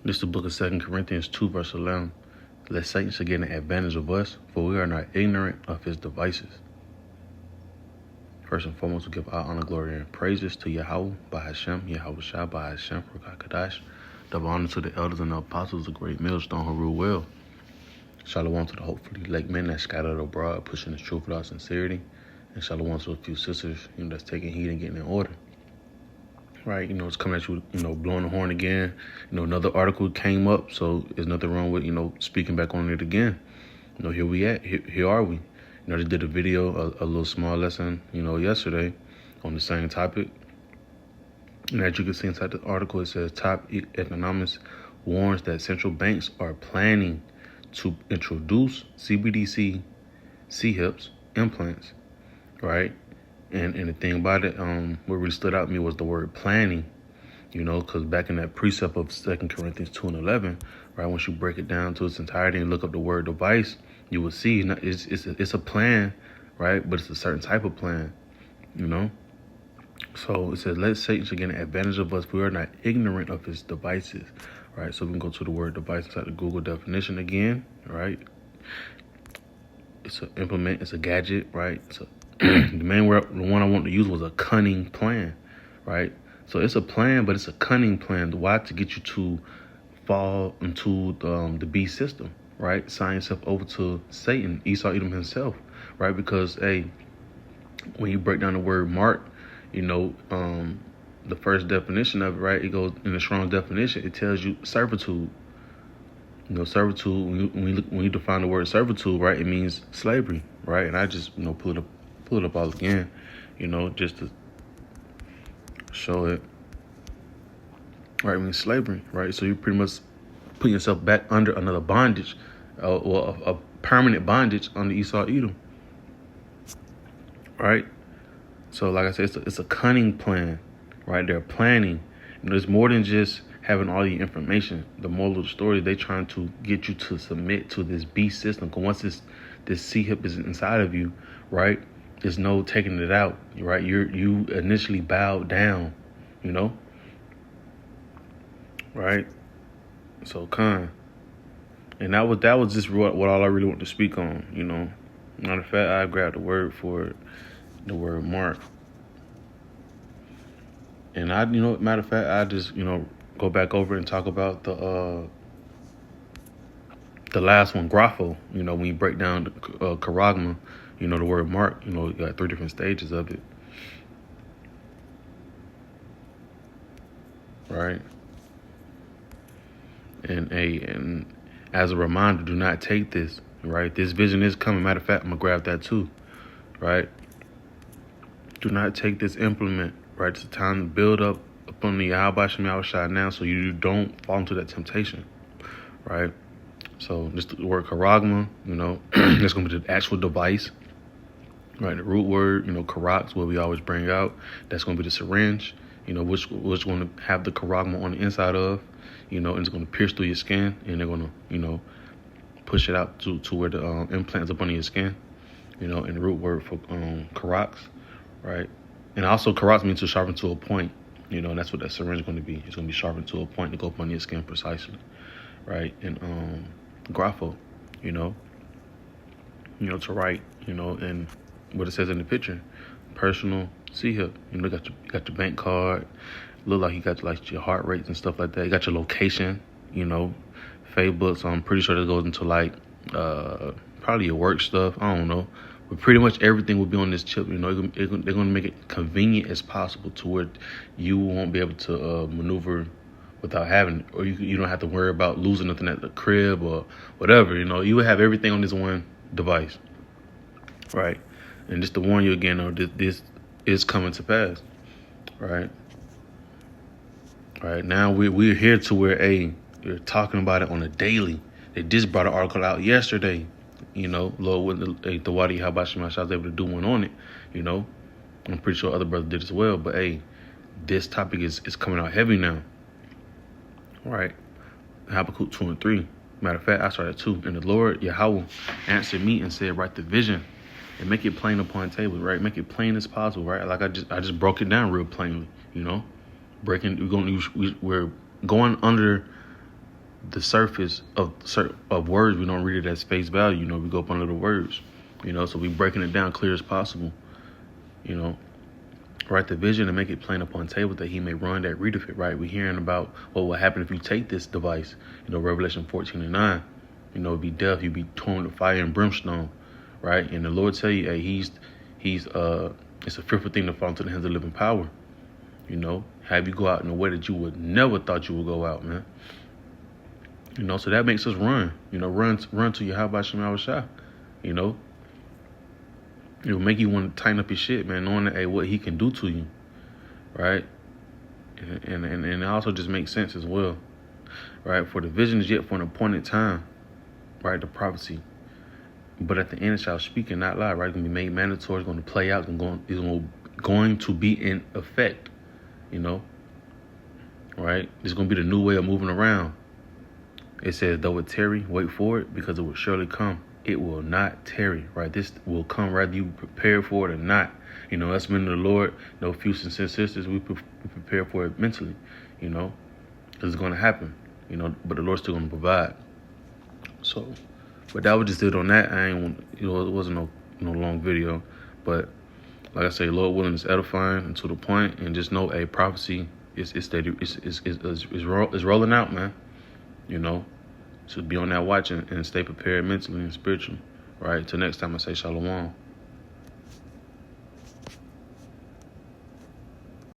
This is the book of 2 Corinthians 2, verse 11. Lest Satan should get an advantage of us, for we are not ignorant of his devices. First and foremost, we give our honor, glory, and praises to Yahweh, by Hashem, Yahweh Shah, by Hashem, Ruach HaKodesh. Double honor to the elders and the apostles, the great millstone who rule well. Shalom to the hopefully elect men that scattered abroad, pushing the truth without sincerity. And shalom to a few sisters, that's taking heed and getting in order. Right, it's coming at you, blowing the horn again. Another article came up, so there's nothing wrong with, speaking back on it again. Here we at, here are we. They did a video, a little small lesson, yesterday on the same topic. And as you can see inside the article, it says top economists warns that central banks are planning to introduce CBDC, CHIPS, implants, right? And the thing about it, what really stood out to me was the word planning, because back in that precept of 2 Corinthians 2 and 11, right, once you break it down to its entirety and look up the word device, you will see it's a plan, right, but it's a certain type of plan, So it says, let Satan should get an advantage of us. We are not ignorant of his devices, right? So we can go to the word device inside the Google definition again, right? It's an implement, it's a gadget, right? The main word, the one I wanted to use was a cunning plan, right? So it's a plan, but it's a cunning plan. Why? To get you to fall into the beast system, right? Sign yourself over to Satan, Esau Edom himself, right? Because, when you break down the word mark, the first definition of it, right? It goes in the Strong's definition. It tells you servitude. Servitude. When you define the word servitude, right, it means slavery, right? And I just pull it up all again, just to show it. Right, it means slavery, right? So you pretty much put yourself back under another bondage, or a permanent bondage under Esau Edom, right? So like I said, it's a cunning plan, right? They're planning. There's more than just having all the information. The moral of the story, they're trying to get you to submit to this beast system. Because once this C-hip is inside of you, right, there's no taking it out, right? You initially bowed down, right? So and that was just what all I really want to speak on, Matter of fact, I grabbed the word for it, the word mark. And matter of fact, I just, go back over and talk about the last one, grapho. When you break down the charagma, the word mark, you got 3 different stages of it. Right? And as a reminder, do not take this, right? This vision is coming. Matter of fact, I'm going to grab that too, right? Do not take this implement, right? It's time to build up upon the Yahweh Shem Yahweh Shai now so you don't fall into that temptation, right? So just the word charagma, that's going to be the actual device, right? The root word, karak, what we always bring out. That's going to be the syringe, which going to have the charagma on the inside of, and it's going to pierce through your skin, and they're going to, push it out to where the implants up under your skin, and the root word for karaks, right? And also karaks means to sharpen to a point, and that's what that syringe is going to be. It's going to be sharpened to a point to go up under your skin precisely, right? And grapho, to write, and what it says in the picture, personal C-hip, you got your bank card, look like you got like your heart rates and stuff like that. You got your location, Facebook. So I'm pretty sure that goes into like probably your work stuff. I don't know, but pretty much everything will be on this chip. They're going to make it convenient as possible to where you won't be able to maneuver without having it, or you don't have to worry about losing nothing at the crib or whatever. You will have everything on this one device, right? And just to warn you again, this is coming to pass, right? Right now we're here to where you're talking about it on a daily. They just brought an article out yesterday, Lord, with the Wadi Habashi Masha was able to do one on it, I'm pretty sure other brothers did as well. But this topic is coming out heavy now, right? Habakkuk 2 and 3. Matter of fact, I started 2. And the Lord Yahweh answered me and said, write the vision and make it plain upon the table, right? Make it plain as possible, right? Like I just broke it down real plainly, We're going under the surface of words. We don't read it as face value. You know, we go up under the words. You know, so we breaking it down clear as possible. You know, write the vision and make it plain upon tables that he may run that readeth it. Right, we're hearing about what will happen if you take this device. You know, Revelation 14:9. You know, be death, you be torn to fire and brimstone. Right, and the Lord tell you, hey, he's it's a fearful thing to fall into the hands of living power. You know, have you go out in a way that you would never thought you would go out, man. You know, so that makes us run. You know, run to Yahweh Shem Yahushua. You know, it will make you want to tighten up your shit, man, knowing that, hey, what he can do to you, right? And it also just makes sense as well, right? For the vision is yet for an appointed time, right? The prophecy. But at the end it shall speak and not lie, right? It's going to be made mandatory. It's going to play out. It's going to be in effect, you know, right? It's going to be the new way of moving around. It says, though it tarry, wait for it, because it will surely come. It will not tarry, right? This will come whether you prepare for it or not. You know, us men of the Lord, no few sincere sisters, we prepare for it mentally, you know, because it's going to happen, you know, but the Lord's still going to provide. So, but that was just it on that. I ain't want, you know, it wasn't no long video, but like I say, Lord willing, it's edifying and to the point, and just know a prophecy is rolling out, man. You know, so be on that watch and stay prepared mentally and spiritually. Right. Till next time, I say shalom.